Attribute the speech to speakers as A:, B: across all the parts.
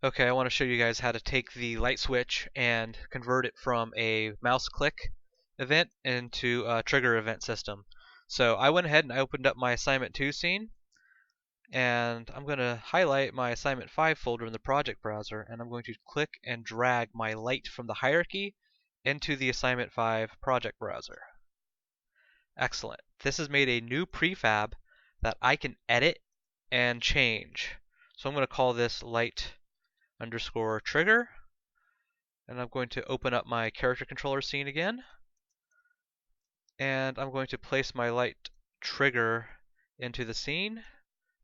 A: Okay, I want to show you guys how to take the light switch and convert it from a mouse click event into a trigger event system. So I went ahead and I opened up my assignment 2 scene, and I'm going to highlight my assignment 5 folder in the project browser, and I'm going to click and drag my light from the hierarchy into the assignment 5 project browser. Excellent. This has made a new prefab that I can edit and change. So I'm going to call this light_trigger, and I'm going to open up my character controller scene again, and I'm going to place my light trigger into the scene,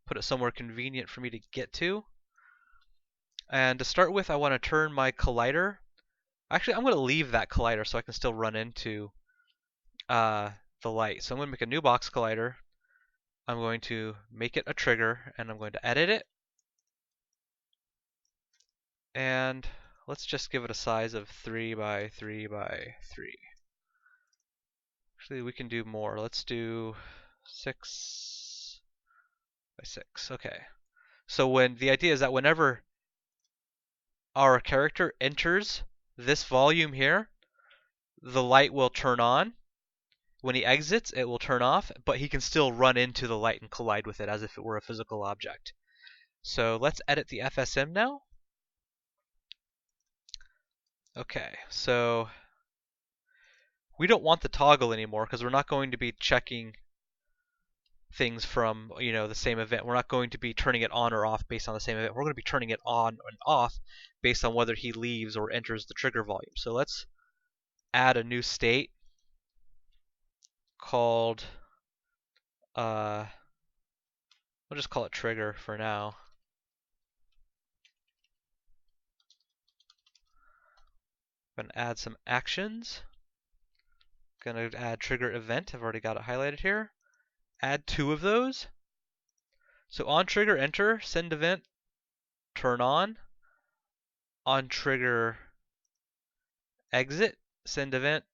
A: put it somewhere convenient for me to get to. And to start with, I want to turn my collider. Actually, I'm going to leave that collider so I can still run into the light. So I'm going to make a new box collider. I'm going to make it a trigger, and I'm going to edit it. And let's just give it a size of 3 by 3 by 3. Actually, we can do more. Let's do 6 by 6. Okay. So the idea is that whenever our character enters this volume here, the light will turn on. When he exits, it will turn off, but he can still run into the light and collide with it as if it were a physical object. So let's edit the FSM now. Okay, so we don't want the toggle anymore because we're not going to be checking things from the same event. We're not going to be turning it on or off based on the same event. We're going to be turning it on and off based on whether he leaves or enters the trigger volume. So let's add a new state called we'll just call it trigger for now. I'm going to add some actions. Going to add trigger event. I've already got it highlighted here. Add 2 of those. So on trigger enter, send event, turn on. On trigger exit, send event,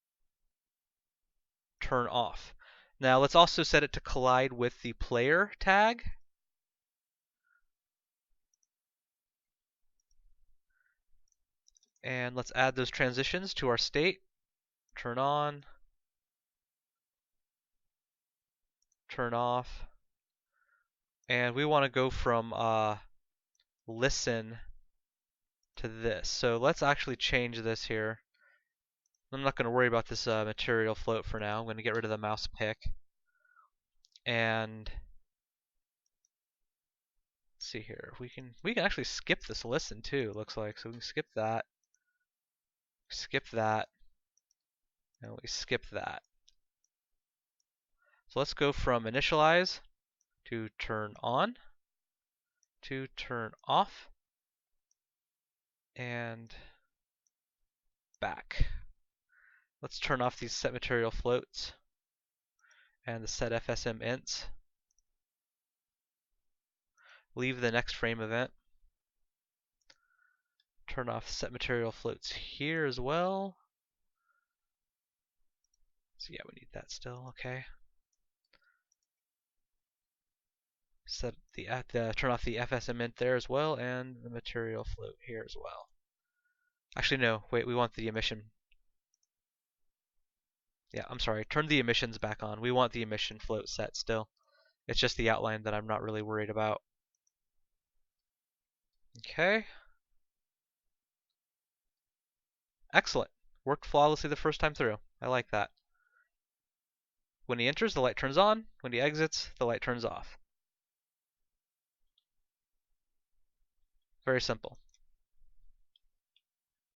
A: turn off. Now let's also set it to collide with the player tag. And let's add those transitions to our state. Turn on, turn off. And we want to go from listen to this. So let's actually change this here. I'm not going to worry about this material float for now. I'm going to get rid of the mouse pick. And let's see here. We can actually skip this listen too, it looks like. So we can skip that, and we skip that. So let's go from initialize to turn on to turn off and back. Let's turn off these set material floats and the set FSM ints. Leave the next frame event. Turn off set material floats here as well. So yeah, we need that still, okay. Set turn off the FSM int there as well, and the material float here as well. Actually, no, wait, we want the emission. Yeah, I'm sorry, turn the emissions back on. We want the emission float set still. It's just the outline that I'm not really worried about. Okay. Excellent. Worked flawlessly the first time through. I like that. When he enters, the light turns on. When he exits, the light turns off. Very simple.